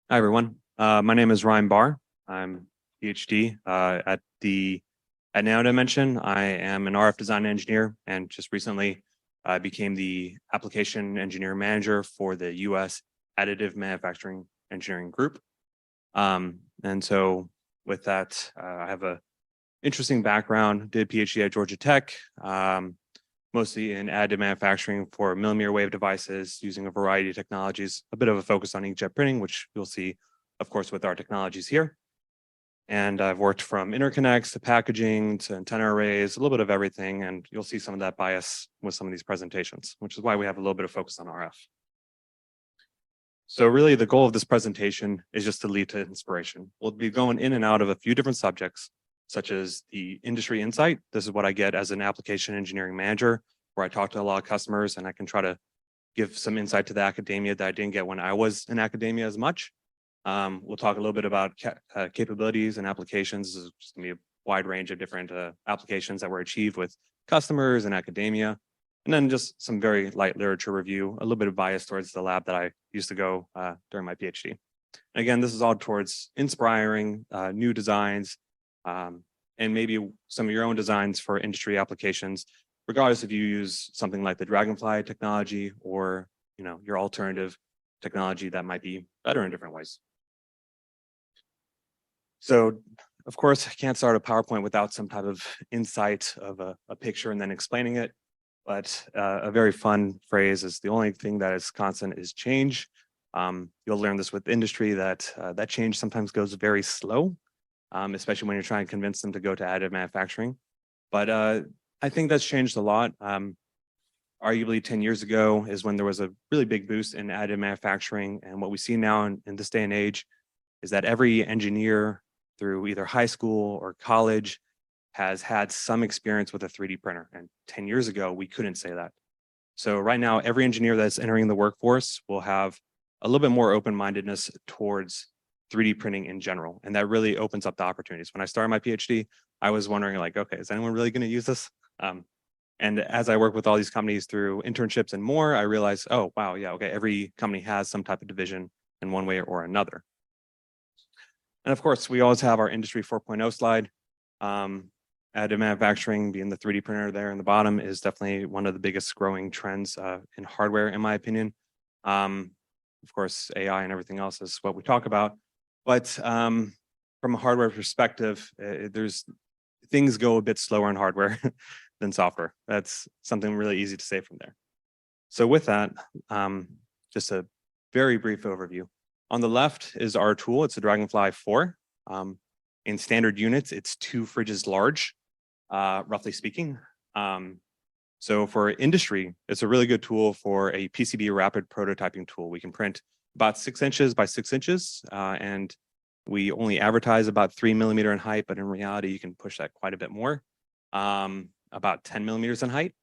Hi, everyone. My name is Ryan Bahr. I'm PhD at Nano Dimension. I am an RF design engineer and just recently became the application engineer manager for the US Additive Manufacturing Engineering Group. And so with that, I have a interesting background, did PhD at Georgia Tech, mostly in additive manufacturing for millimeter wave devices using a variety of technologies, a bit of a focus on inkjet printing, which you'll see, of course, with our technologies here. And I've worked from interconnects to packaging to antenna arrays, a little bit of everything. And you'll see some of that bias with some of these presentations, which is why we have a little bit of focus on RF. So really the goal of this presentation is just to lead to inspiration. We'll be going in and out of a few different subjects, such as the industry insight. This is what I get as an application engineering manager, where I talk to a lot of customers and I can try to give some insight to the academia that I didn't get when I was in academia as much. We'll talk a little bit about capabilities and applications. This is just gonna be a wide range of different applications that were achieved with customers and academia. And then just some very light literature review, a little bit of bias towards the lab that I used to go during my PhD. And again, this is all towards inspiring new designs and maybe some of your own designs for industry applications, regardless if you use something like the Dragonfly technology or your alternative technology that might be better in different ways. So, of course, I can't start a PowerPoint without some type of insight of a picture and then explaining it. But a very fun phrase is the only thing that is constant is change. You'll learn this with industry that that change sometimes goes very slow, especially when you're trying to convince them to go to additive manufacturing. But I think that's changed a lot. Arguably 10 years ago is when there was a really big boost in additive manufacturing. And what we see now in this day and age is that every engineer through either high school or college has had some experience with a 3D printer. And 10 years ago, we couldn't say that. So right now, every engineer that's entering the workforce will have a little bit more open-mindedness towards 3D printing in general. And that really opens up the opportunities. When I started my PhD, I was wondering like, okay, is anyone really gonna use this? And as I work with all these companies through internships and more, I realized, oh, wow, yeah, okay, every company has some type of division in one way or another. And of course, we always have our Industry 4.0 slide. Additive manufacturing, being the 3D printer there in the bottom, is definitely one of the biggest growing trends in hardware, in my opinion. Of course, AI and everything else is what we talk about. But from a hardware perspective, there's things go a bit slower in hardware than software. That's something really easy to say from there. So with that, just a very brief overview. On the left is our tool. It's a Dragonfly 4. In standard units, it's 2 fridges large, roughly speaking. So for industry, it's a really good tool for a PCB rapid prototyping tool. We can print about 6 inches by 6 inches, and we only advertise about 3 millimeter in height, but in reality, you can push that quite a bit more, about 10 millimeters in height.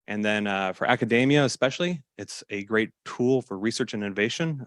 And then for academia, especially, it's a great tool for research and innovation.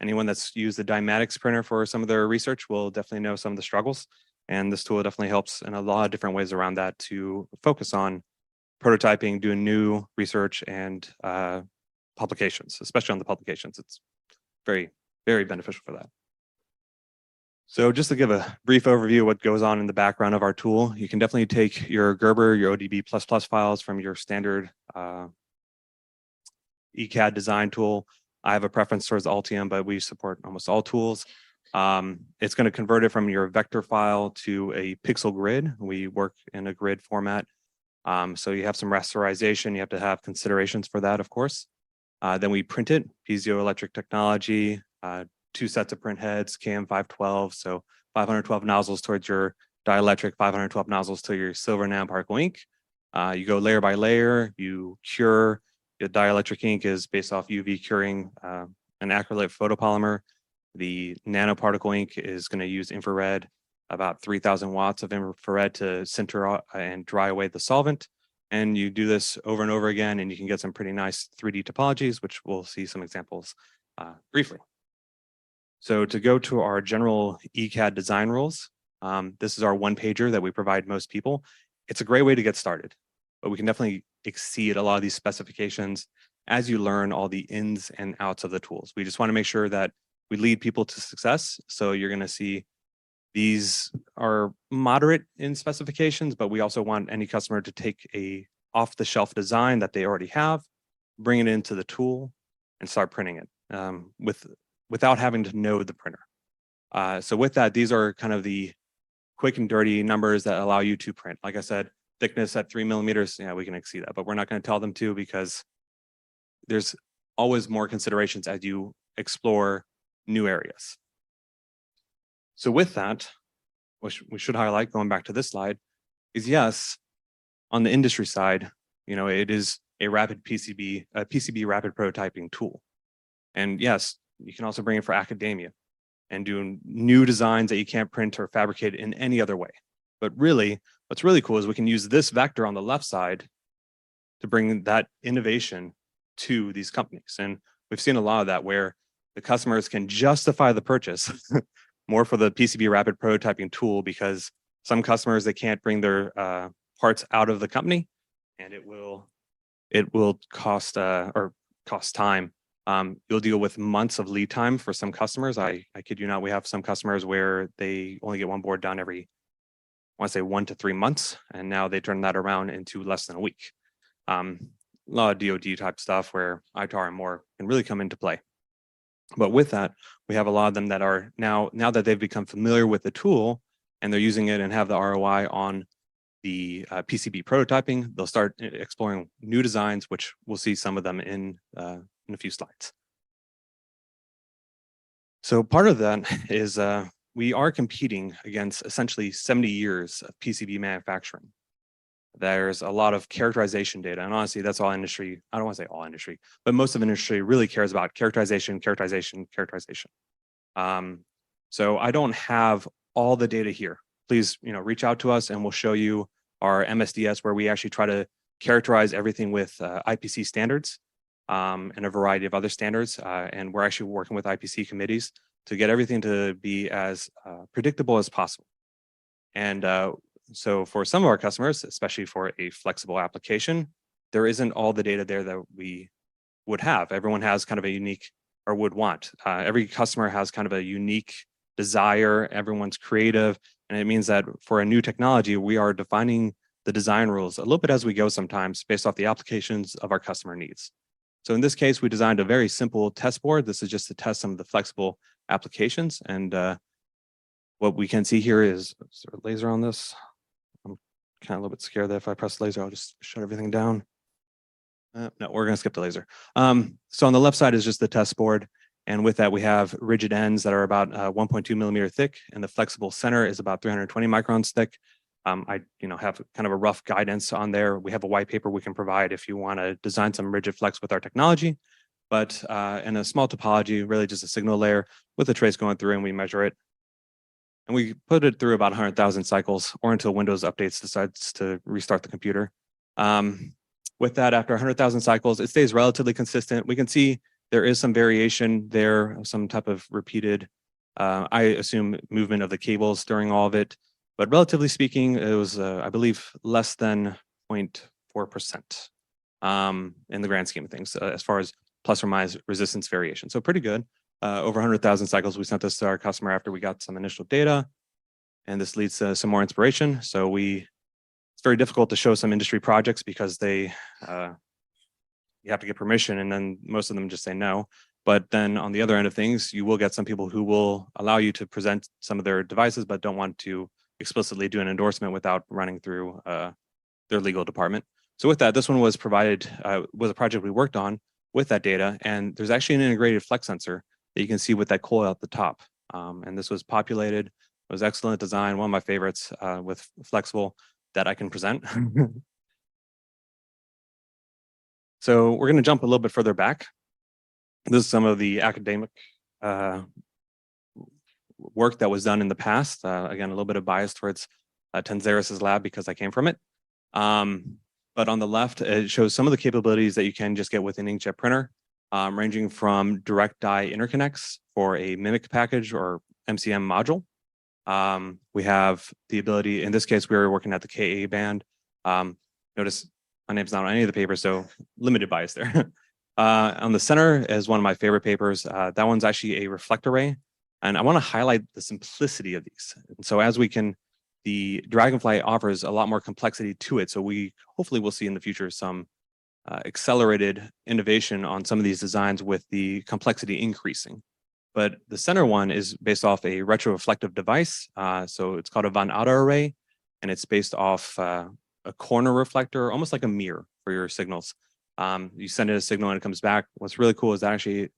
Anyone that's used the Dymatics printer for some of their research will definitely know some of the struggles. And this tool definitely helps in a lot of different ways around that to focus on prototyping, doing new research and publications, especially on the publications. It's very, very beneficial for that. So just to give a brief overview of what goes on in the background of our tool, you can definitely take your Gerber, your ODB++ files from your standard ECAD design tool. I have a preference towards Altium, but we support almost all tools. It's going to convert it from your vector file to a pixel grid. We work in a grid format. So you have some rasterization. You have to have considerations for that, of course. Then we print it, piezoelectric technology, 2 sets of print heads, KM512. So 512 nozzles towards your dielectric, 512 nozzles to your silver nanoparticle ink. You go layer by layer, you cure. The dielectric ink is based off UV curing an acrylate photopolymer. The nanoparticle ink is going to use infrared, about 3,000 watts of infrared to sinter and dry away the solvent. And you do this over and over again, and you can get some pretty nice 3D topologies, which we'll see some examples briefly. So to go to our general ECAD design rules, this is our one-pager that we provide most people. It's a great way to get started, but we can definitely exceed a lot of these specifications as you learn all the ins and outs of the tools. We just want to make sure that we lead people to success. So you're going to see these are moderate in specifications, but we also want any customer to take a off-the-shelf design that they already have, bring it into the tool, and start printing it without having to know the printer. So with that, these are kind of the quick and dirty numbers that allow you to print. Like I said, thickness at 3 millimeters, yeah, we can exceed that, but we're not going to tell them to because there's always more considerations as you explore new areas. So with that, which we should highlight, going back to this slide, is yes, on the industry side, it is a PCB rapid prototyping tool. And yes, you can also bring it for academia and do new designs that you can't print or fabricate in any other way. But really, what's really cool is we can use this vector on the left side to bring that innovation to these companies. And we've seen a lot of that where the customers can justify the purchase more for the PCB rapid prototyping tool because some customers, they can't bring their parts out of the company and it will cost time. You'll deal with months of lead time for some customers. I kid you not, we have some customers where they only get one board done every, I want to say 1 to 3 months, and now they turn that around into less than a week. A lot of DoD type stuff where ITAR and more can really come into play. But with that, we have a lot of them that are now that they've become familiar with the tool and they're using it and have the ROI on the PCB prototyping, they'll start exploring new designs, which we'll see some of them in a few slides. So part of that is we are competing against essentially 70 years of PCB manufacturing. There's a lot of characterization data, and honestly, that's all industry. I don't want to say all industry, but most of industry really cares about characterization. So I don't have all the data here. Please, reach out to us, and we'll show you our MSDS where we actually try to characterize everything with IPC standards and a variety of other standards. And we're actually working with IPC committees to get everything to be as predictable as possible. And so for some of our customers, especially for a flexible application, there isn't all the data there that we would have. Everyone has kind of a unique, or would want. Every customer has kind of a unique desire. Everyone's creative. And it means that for a new technology, we are defining the design rules a little bit as we go sometimes based off the applications of our customer needs. So in this case, we designed a very simple test board. This is just to test some of the flexible applications. And what we can see here is there a laser on this. I'm kind of a little bit scared that if I press the laser, I'll just shut everything down. No, we're going to skip the laser. So on the left side is just the test board. And with that, we have rigid ends that are about 1.2 millimeter thick, and the flexible center is about 320 microns thick. I have kind of a rough guidance on there. We have a white paper we can provide if you want to design some rigid flex with our technology. But in a small topology, really just a signal layer with a trace going through, and we measure it. And we put it through about 100,000 cycles or until Windows updates decides to restart the computer. With that, after 100,000 cycles, it stays relatively consistent. We can see there is some variation there, some type of repeated, I assume, movement of the cables during all of it. But relatively speaking, it was, I believe, less than 0.4% in the grand scheme of things, as far as plus or minus resistance variation. So pretty good. Over 100,000 cycles, we sent this to our customer after we got some initial data. And this leads to some more inspiration. So it's very difficult to show some industry projects because they, you have to get permission, and then most of them just say no. But then on the other end of things, you will get some people who will allow you to present some of their devices, but don't want to explicitly do an endorsement without running through their legal department. So with that, this one was provided, was a project we worked on with that data. And there's actually an integrated flex sensor that you can see with that coil at the top. And this was populated. It was excellent design, one of my favorites with flexible that I can present. So we're going to jump a little bit further back. This is some of the academic work that was done in the past. Again, a little bit of bias towards Tanzaris's lab because I came from it. But on the left, it shows some of the capabilities that you can just get with an inkjet printer, ranging from direct die interconnects for a MMIC package or MCM module. We have the ability, in this case, we were working at the KA band. Notice my name's not on any of the papers, so limited bias there. On the center is one of my favorite papers. That one's actually a reflect array. And I want to highlight the simplicity of these. And so the Dragonfly offers a lot more complexity to it. So we hopefully will see in the future some accelerated innovation on some of these designs with the complexity increasing. But the center one is based off a retroreflective device. So it's called a Van Ada array, and it's based off a corner reflector, almost like a mirror for your signals. You send it a signal and it comes back. What's really cool is that actually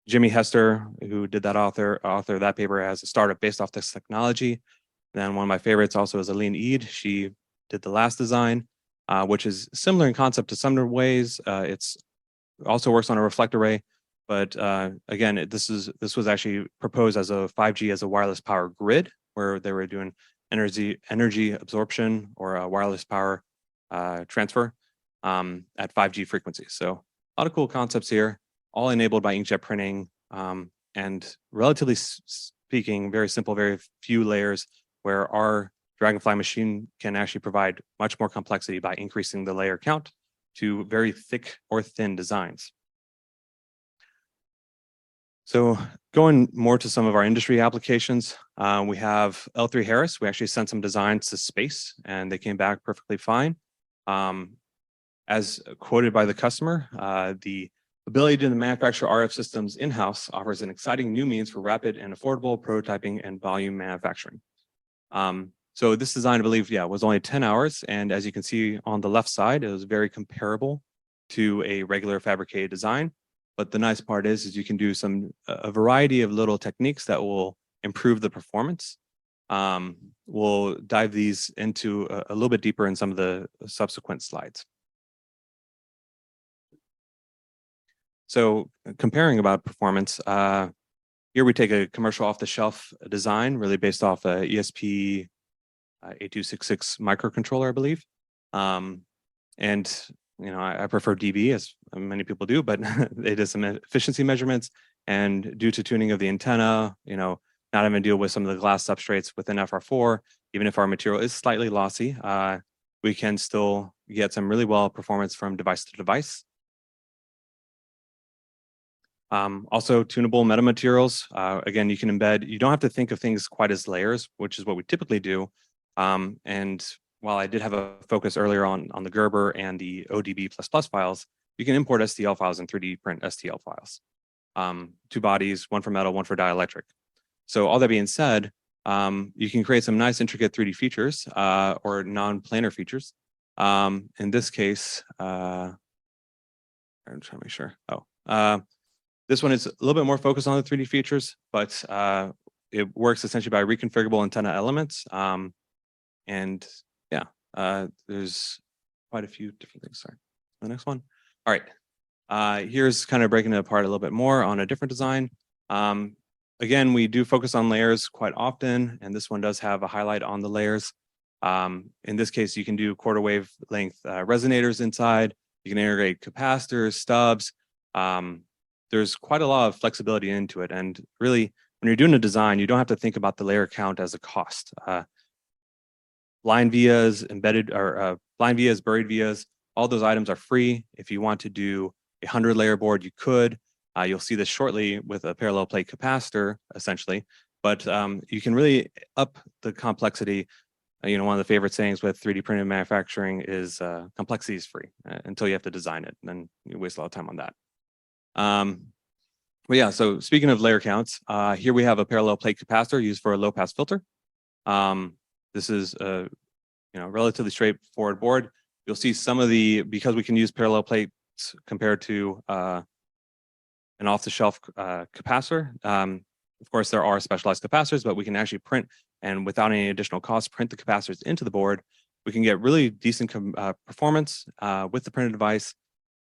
Jimmy Hester, who did that author that paper, has a startup based off this technology. Then one of my favorites also is Aline Eid. She did the last design, which is similar in concept to some ways. It's also works on a reflect array, but again, this was actually proposed as a 5G as a wireless power grid, where they were doing energy absorption or a wireless power transfer at 5G frequencies. So a lot of cool concepts here, all enabled by inkjet printing, and relatively speaking, very simple, very few layers, where our Dragonfly machine can actually provide much more complexity by increasing the layer count to very thick or thin designs. So going more to some of our industry applications, we have L3 Harris. We actually sent some designs to space and they came back perfectly fine. As quoted by the customer, the ability to manufacture RF systems in-house offers an exciting new means for rapid and affordable prototyping and volume manufacturing. So this design, I believe, was only 10 hours. And as you can see on the left side, it was very comparable to a regular fabricated design. But the nice part is you can do a variety of little techniques that will improve the performance. We'll dive these into a little bit deeper in some of the subsequent slides. So comparing about performance, here we take a commercial off-the-shelf design, really based off a ESP 8266 microcontroller, I believe. And I prefer DB, as many people do, but they did some efficiency measurements, and due to tuning of the antenna, not having to deal with some of the glass substrates within FR4, even if our material is slightly lossy, we can still get some really well performance from device to device. Also tunable metamaterials. Again, you can embed, you don't have to think of things quite as layers, which is what we typically do. And while I did have a focus earlier on the Gerber and the ODB++ files, you can import STL files and 3D print STL files. 2 bodies, one for metal, one for dielectric. So all that being said, you can create some nice intricate 3D features or non-planar features. In this case, I'm trying to make sure. This one is a little bit more focused on the 3D features, but it works essentially by reconfigurable antenna elements. There's quite a few different things. Sorry, the next one. All right, here's kind of breaking it apart a little bit more on a different design. Again, we do focus on layers quite often, and this one does have a highlight on the layers. In this case, you can do quarter wave length resonators inside. You can integrate capacitors, stubs. There's quite a lot of flexibility into it. And really, when you're doing a design, you don't have to think about the layer count as a cost. Line vias, embedded, or line vias, buried vias, all those items are free. If you want to do a 100-layer board, you could. You'll see this shortly with a parallel plate capacitor, essentially. But you can really up the complexity. One of the favorite sayings with 3D printed manufacturing is complexity is free until you have to design it. And then you waste a lot of time on that. But yeah, so speaking of layer counts, here we have a parallel plate capacitor used for a low pass filter. This is a relatively straightforward board. You'll see some of because we can use parallel plates compared to an off-the-shelf capacitor. Of course, there are specialized capacitors, but we can actually print, and without any additional cost, print the capacitors into the board. We can get really decent performance with the printed device.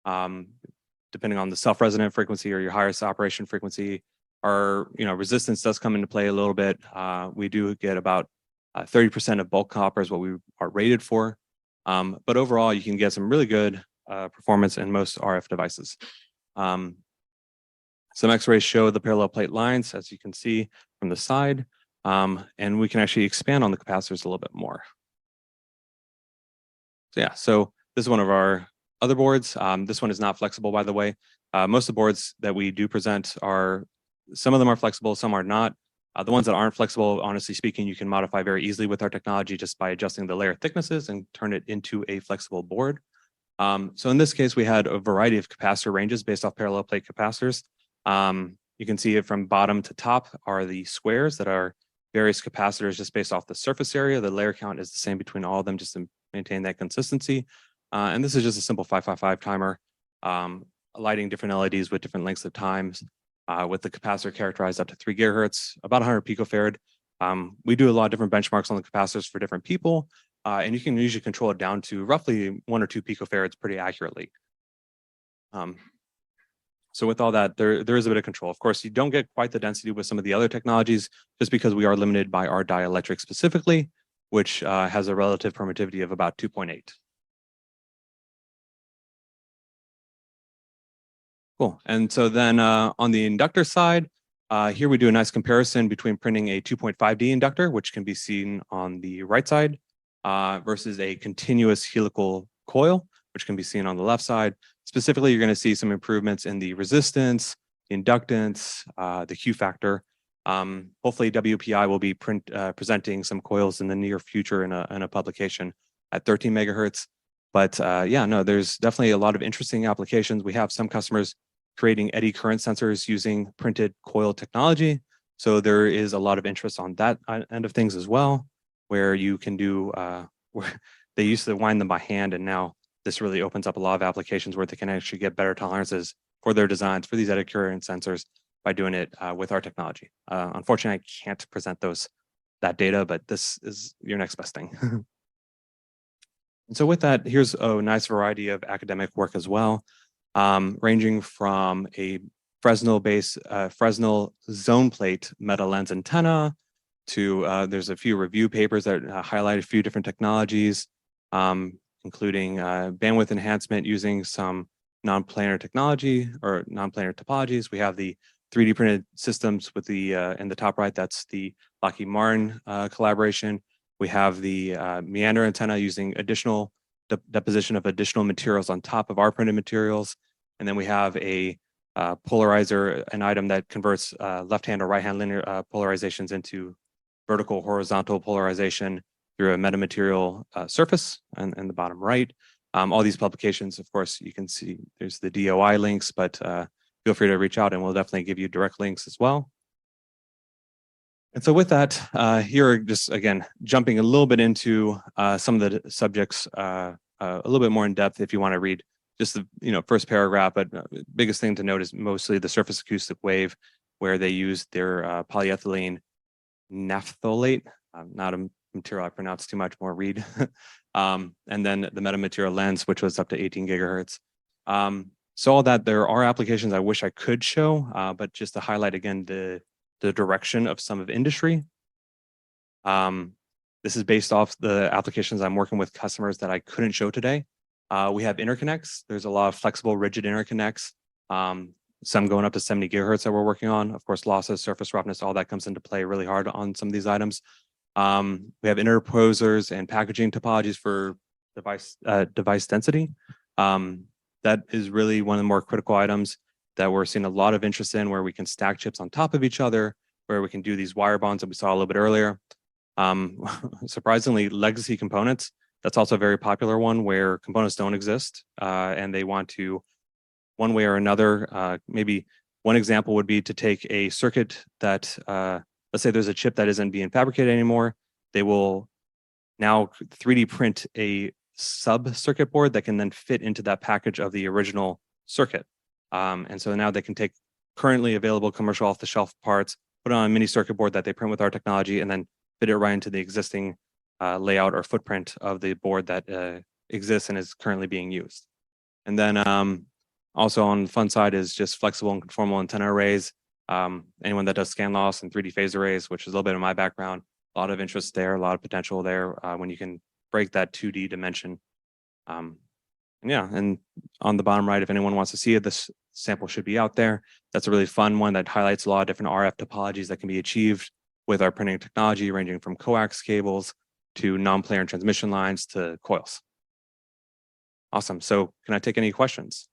Depending on the self-resonant frequency or your highest operation frequency, our resistance does come into play a little bit. We do get about 30% of bulk copper is what we are rated for. But overall, you can get some really good performance in most RF devices. Some X-rays show the parallel plate lines, as you can see from the side, and we can actually expand on the capacitors a little bit more. So yeah, so this is one of our other boards. This one is not flexible, by the way. Most of the boards that we do present are, some of them are flexible, some are not. The ones that aren't flexible, honestly speaking, you can modify very easily with our technology just by adjusting the layer thicknesses and turn it into a flexible board. So in this case, we had a variety of capacitor ranges based off parallel plate capacitors. You can see it from bottom to top are the squares that are various capacitors just based off the surface area. The layer count is the same between all of them just to maintain that consistency. And this is just a simple 555 timer, lighting different LEDs with different lengths of times, with the capacitor characterized up to 3 gigahertz, about 100 picofarad. We do a lot of different benchmarks on the capacitors for different people, and you can usually control it down to roughly 1 or 2 picofarads pretty accurately. So with all that, there is a bit of control. Of course, you don't get quite the density with some of the other technologies just because we are limited by our dielectric specifically, which has a relative permittivity of about 2.8. Cool. And so then on the inductor side, here we do a nice comparison between printing a 2.5D inductor, which can be seen on the right side, versus a continuous helical coil, which can be seen on the left side. Specifically, you're going to see some improvements in the resistance, the inductance, the Q factor. Hopefully, WPI will be presenting some coils in the near future in a publication at 13 megahertz. But yeah, no, there's definitely a lot of interesting applications. We have some customers creating eddy current sensors using printed coil technology. So there is a lot of interest on that end of things as well, where you can do, where they used to wind them by hand, and now this really opens up a lot of applications where they can actually get better tolerances for their designs for these eddy current sensors by doing it with our technology. Unfortunately, I can't present that data, but this is your next best thing. And so with that, here's a nice variety of academic work as well, ranging from a Fresnel zone plate meta lens antenna to there's a few review papers that highlight a few different technologies, including bandwidth enhancement using some non-planar technology or non-planar topologies. We have the 3D printed systems with the in the top right, that's the Lockheed Martin collaboration. We have the meander antenna using additional deposition of additional materials on top of our printed materials. And then we have a polarizer, an item that converts left-hand or right-hand linear polarizations into vertical horizontal polarization through a metamaterial surface in the bottom right. All these publications, of course, you can see there's the DOI links, but feel free to reach out and we'll definitely give you direct links as well. And so with that, here just again, jumping a little bit into some of the subjects a little bit more in depth if you want to read just the first paragraph, but biggest thing to note is mostly the surface acoustic wave where they use their polyethylene naphtholate, not a material I pronounce too much, more read. And then the metamaterial lens, which was up to 18 gigahertz. So all that, there are applications I wish I could show, but just to highlight again the direction of some of industry. This is based off the applications I'm working with customers that I couldn't show today. We have interconnects. There's a lot of flexible, rigid interconnects. Some going up to 70 gigahertz that we're working on. Of course, losses, surface roughness, all that comes into play really hard on some of these items. We have interposers and packaging topologies for device density. That is really one of the more critical items that we're seeing a lot of interest in, where we can stack chips on top of each other, where we can do these wire bonds that we saw a little bit earlier. Surprisingly, legacy components, that's also a very popular one where components don't exist and they want to, one way or another, maybe one example would be to take a circuit that, let's say there's a chip that isn't being fabricated anymore. They will now 3D print a sub-circuit board that can then fit into that package of the original circuit. And so now they can take currently available commercial off-the-shelf parts, put it on a mini circuit board that they print with our technology, and then fit it right into the existing layout or footprint of the board that exists and is currently being used. And then also on the fun side is just flexible and conformal antenna arrays. Anyone that does scan loss and 3D phase arrays, which is a little bit of my background, a lot of interest there, a lot of potential there when you can break that 2D dimension. And yeah, and on the bottom right, if anyone wants to see it, this sample should be out there. That's a really fun one that highlights a lot of different RF topologies that can be achieved with our printing technology, ranging from coax cables to non-planar transmission lines to coils. Awesome. So can I take any questions?